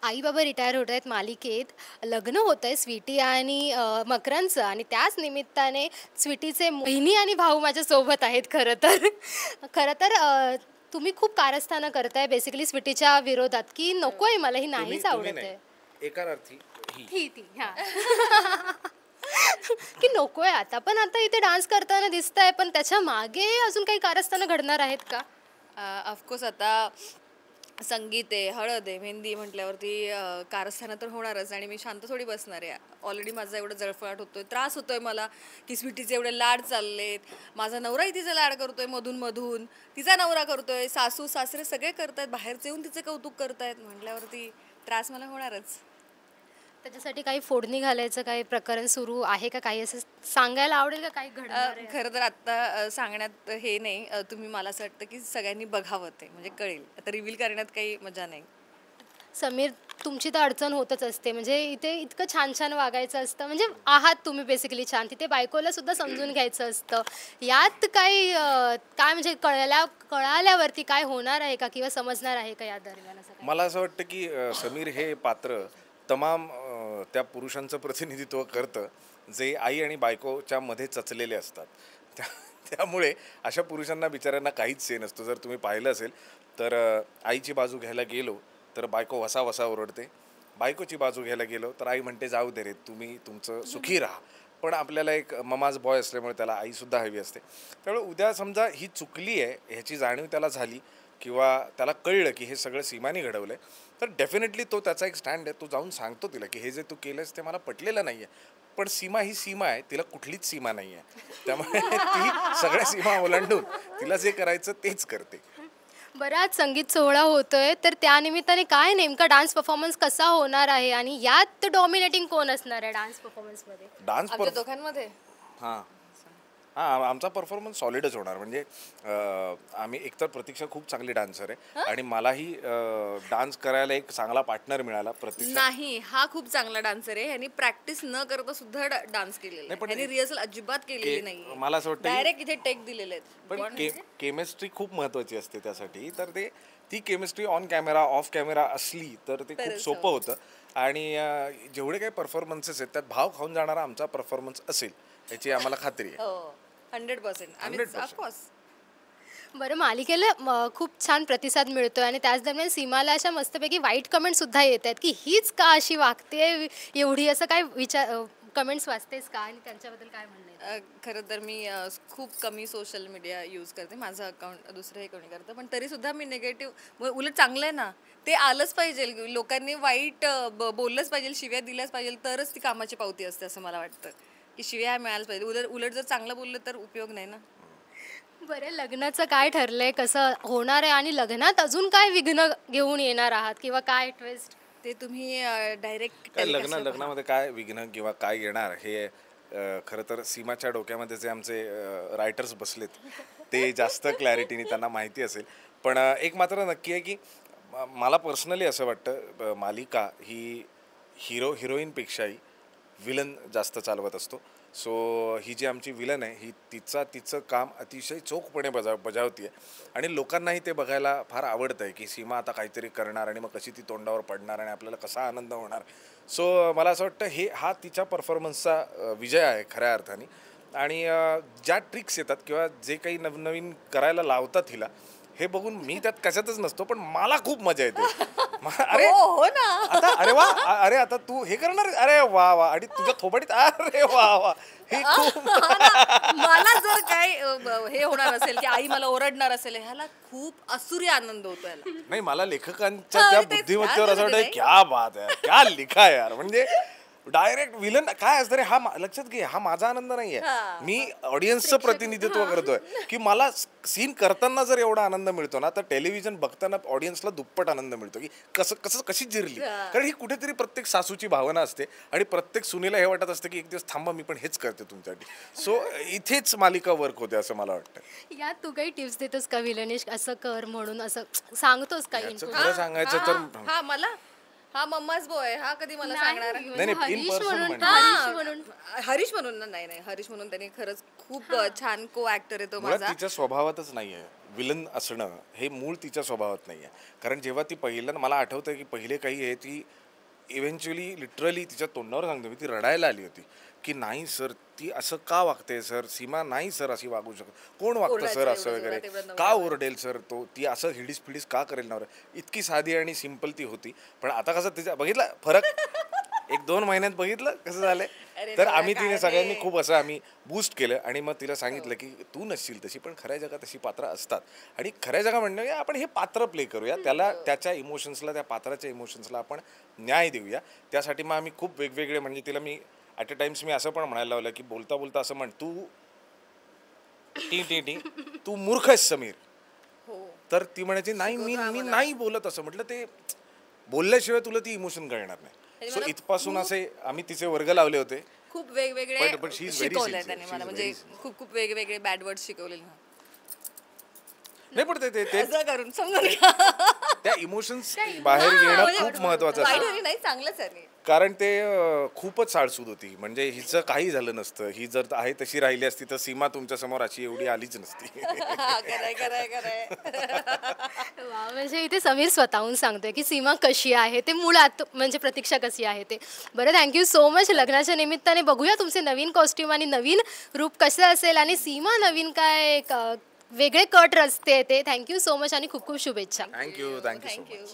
आई बाबा रिटायर होत आहेत मालिकेत. लग्न होतंय स्वीटी आणि मकरंदचं आणि त्याच निमित्ताने स्वीटीचे बहिणी आणि भाऊ माझ्यासोबत आहेत खरं तर. खरं तर तुम्ही खूप कारस्थानं करताय बेसिकली स्वीटीच्या विरोधात, की नकोय मला ही तुम्ही नाहीच तुम्ही आवडत नाही. आहे. एका अर्थी ही. ती हां. की नकोय आता. पण आता इथे डान्स करताना दिसताय, पण त्याच्या मागे अजून काही कारस्थानं घडणार आहेत का? ऑफकोर्स आता संगीत आहे, हळद आहे, मेहंदी म्हटल्यावरती कारस्थानं तर होणारच आणि मी शांत थोडी बसणार आहे. ऑलरेडी माझा एवढं जळफळाट होतोय, त्रास होतोय मला की स्वीटीचे एवढे लाड चाललेत. माझा नवराही तिचा लाड करतोय मधून मधून, तिचा नवरा करतोय, सासू सासरे सगळे करतायत, बाहेरचे येऊन तिचे कौतुक करतायत म्हटल्यावरती त्रास मला होणारच. त्याच्यासाठी काही फोडणी घालायचं काही प्रकरण सुरू आहे का? काही असं सांगायला आवडेल का काही घडणार आहे? खरं तर आत्ता सांगण्यात हे नाही. तुम्ही मला असं वाटतं की सगळ्यांनी बघावं ते म्हणजे कळेल. आता रिव्हील करण्यात काही मजा नाही. समीर, तुमची तर अडचण होतच असते. म्हणजे इथे इतकं छान छान वागायचं असतं. म्हणजे आहात तुम्ही बेसिकली छान. तिथे बायकोला सुद्धा समजून घ्यायचं असतं. यात काही काय म्हणजे कळाल्यावरती काय होणार आहे का किंवा समजणार आहे का या दरम्यान असं काही? मला असं वाटतं की समीर हे पात्र तमाम त्या पुरुषांचं प्रतिनिधित्व करतं जे आई आणि बायकोच्या मध्ये चचलेले असतात. त्या त्यामुळे अशा पुरुषांना बिचाऱ्यांना काहीच से नसतो. जर तुम्ही पाहिलं असेल तर आईची बाजू घ्यायला गेलो तर बायको वसा वसा ओरडते. बायकोची बाजू घ्यायला गेलो तर आई म्हणते जाऊ दे रे, तुम्ही तुमचं सुखी राहा. पण आपल्याला एक ममाज बॉय असल्यामुळे त्याला आईसुद्धा हवी असते. त्यामुळे उद्या समजा ही चुकली आहे ह्याची जाणीव त्याला झाली किंवा त्याला कळलं की हे सगळं सीमाने घडवलं आहे, तर डेफिनेटली तो त्याचा एक स्टँड आहे. तो जाऊन सांगतो तिला की हे जे तू केलंस ते मला पटलेलं नाही आहे. पण सीमा ही सीमा आहे, तिला कुठलीच सीमा नाही आहे. त्यामुळे ती सगळ्या सीमा ओलांडून तिला जे करायचं तेच करते. बरं, आज संगीत सोहळा होतोय, तर त्यानिमित्ताने काय नेमका डान्स परफॉर्मन्स कसा होणार आहे आणि यात डॉमिनेटिंग कोण असणार आहे डान्स परफॉर्मन्समध्ये? डान्स आमच्या दोघांमध्ये हां हां आमचा परफॉर्मन्स सॉलिडच होणार. म्हणजे आम्ही एकतर प्रतीक्षा खूप चांगली डान्सर आहे आणि मलाही डान्स करायला एक चांगला पार्टनर मिळाला. प्रतीक्षा नाही, हा खूप चांगला डान्सर आहे. ह्यानी प्रॅक्टिस न करता सुद्धा डान्स केलेला आहे. ह्यानी रिहर्सल अजिबात केलेली नाही. मला असं वाटतं डायरेक्ट इथे टेक दिलेले आहेत. पण केमिस्ट्री खूप महत्त्वाची असते त्यासाठी. तर ती chemistry on camera off camera असली तर ते खूप सोपं होतं. आणि जेवढे काही परफॉर्मन्सेस आहेत त्यात भाव खाऊन जाणारा आमचा परफॉर्मन्स असेल याची आम्हाला खात्री आहे. हो, 100%. आम्ही 100%. ऑफकोर्स. बरं, मालिकेला खूप छान प्रतिसाद मिळतोय आणि त्याच दरम्यान सीमाला अशा मस्तपैकी वाईट कमेंटसुद्धा येत आहेत, की हीच का अशी वागते एवढी, असं काय कमेंट्स वाचतेस का आणि त्यांच्याबद्दल काय म्हणणं आहे? खरं तर मी खूप कमी सोशल मीडिया यूज करते. माझं अकाउंट दुसरंही कोणी करतं, पण तरीसुद्धा मी निगेटिव्ह, उलट चांगलं आहे ना, ते आलंच पाहिजे. लोकांनी वाईट बोललंच पाहिजे, शिव्या दिल्याच पाहिजे, तरच ती कामाची पावती असते असं मला वाटतं. की शिव्या मिळाल्याच पाहिजे. उलट उलट जर चांगलं बोललं तर उपयोग नाही ना. बरं, लग्नाचं काय ठरलंय, कसं होणार आहे आणि लग्नात अजून काय विघ्न घेऊन येणार आहात किंवा काय ट्विस्ट? ते तुम्ही डायरेक्ट काय लग्नामध्ये काय विघ्न किंवा काय येणार हे खरं तर सीमाच्या डोक्यामध्ये जे आमचे रायटर्स बसलेत ते जास्त क्लॅरिटीने त्यांना माहिती असेल. पण एक मात्र नक्की आहे की मला पर्सनली असं वाटतं मालिका ही हिरोईनपेक्षाही विलन जास्त चालवत असतो. सो ही जी आमची विलन आहे ही तिचं काम अतिशय चोखपणे बजावते आणि लोकांनाही ते बघायला फार आवडतं आहे की सीमा आता काहीतरी करणार आणि मग कशी ती तोंडावर पडणार आणि आपल्याला कसा आनंद होणार. सो मला असं वाटतं हा तिच्या परफॉर्मन्सचा विजय आहे खऱ्या अर्थाने. आणि ज्या ट्रिक्स येतात किंवा जे काही नवनवीन करायला लावतात हिला हे बघून मी त्यात कशातच नसतो, पण मला खूप मजा येते. अरे हो ना. आता अरे वा, अरे आता तू हे करणार, अरे वा वा, आणि तुझ्या थोबाडीत अरे वा वा, हे खूप मला जर काय हे होणार असेल की आई मला ओरडणार असेल, ह्याला खूप असुरी आनंद होतो याला. नाही, मला लेखकांच्या त्या तेच बुद्धिमत्तेवर असं वाटतं नाही. क्या बात आहे, क्या लिखा यार. म्हणजे डायरेक्ट विलन काय असतं रे, हा लक्षात घे, हा माझा आनंद नाहीये, मी ऑडियन्सचं प्रतिनिधित्व करतोय. की मला सीन करताना जर एवढा आनंद मिळतो ना, तर टेलिव्हिजन बघताना ऑडियन्सला दुप्पट आनंद मिळतो की कशी जिरली. कारण ही कुठेतरी प्रत्येक सासूची भावना असते आणि प्रत्येक सुनेला हे वाटत असतं की एक दिवस थांबा, मी पण हेच करते तुमच्यासाठी. सो इथेच मालिका वर्क होते असं मला वाटतं. यात तू काही टिप्स देतोस का विलनिश असं कर म्हणून, असं सांगतोस का इनपुट? खरं सांगायचं तर हा मला हा मम्माच बॉय, हा कधी मला सांगणार? नाही, in हरीश person म्हणून म्हणजे. हरीश म्हणून ना, नाही हरीश म्हणून त्यांनी खरंच खूप छान को ऍक्टर आहे तो मुळात माझा. तिच्या स्वभावातच नाहीये विलन असणं हे मूळ तिच्या स्वभावात नाही आहे. कारण जेव्हा ती पहिल्यांदा मला आठवतं की पहिले काही आहे ती इव्हेंच्युअली लिटरली तिच्या तोंडावर सांगतो मी, ती रडायला आली होती की नाही सर ती असं का वागते सर, सीमा नाही सर अशी वागू शकत, कोण वागतं सर असं वगैरे, का ओरडेल सर तो, ती असं हिडीस फिडीस का करेल नवरा. इतकी साधी आणि सिम्पल ती होती. पण आता कसं तिचा बघितलं फरक 1-2 महिन्यात बघितलं कसं झालंय. तर आम्ही तिने सगळ्यांनी खूप असं आम्ही बूस्ट केलं आणि मग तिला सांगितलं की तू नसशील तशी पण खऱ्या जगात तशी पात्र असतात आणि खऱ्या जगा म्हणणं आपण हे पात्र प्ले करूया, त्याला त्याच्या इमोशन्सला त्या पात्राच्या इमोशन्सला आपण न्याय देऊया. त्यासाठी मग आम्ही खूप वेगवेगळे म्हणजे तिला मी ॲट अ टाइम्स मी असं पण म्हणायला लावलं की बोलता बोलता असं म्हण तू टी टी टी तू मूर्ख आहेस समीर. तर ती म्हणायची नाही मी नाही बोलत असं. म्हटलं ते बोलल्याशिवाय तुला ती इमोशन कळणार नाही. सो इथपासून असे आम्ही तिचे वर्ग लावले होते. खूप वेगवेगळे But she is very शिकवलंय sincere. त्याने She मला, is म्हणजे very खूप खूप वेगवेगळे बॅड वर्ड शिकवलेले ना. नाही पण ते असं करून समजून घ्या. त्या इमोशन्स बाहेर येणं खूप महत्वाचं वाईट असतं. आणि नाही, चांगलंच आहे. कारण ते खूपच साळसूद होती. म्हणजे हिचं काही झालं नसतं. ही जर आहे तशी राहिली असती तर सीमा तुमच्या समोर अशी एवढी आलीच नसती. खरंय. वा, म्हणजे इथे समीर स्वतःहून सांगतोय की सीमा कशी आहे ते मुळात, म्हणजे प्रतीक्षा कशी आहे ते. बरं, थँक्यू सो मच. लग्नाच्या निमित्ताने बघूया तुमचे नवीन कॉस्ट्यूम आणि नवीन रूप कसं असेल आणि सीमा नवीन काय वेगळे कट रचते ते. थँक्यू सो मच आणि खूप खूप शुभेच्छा. Thank you so much.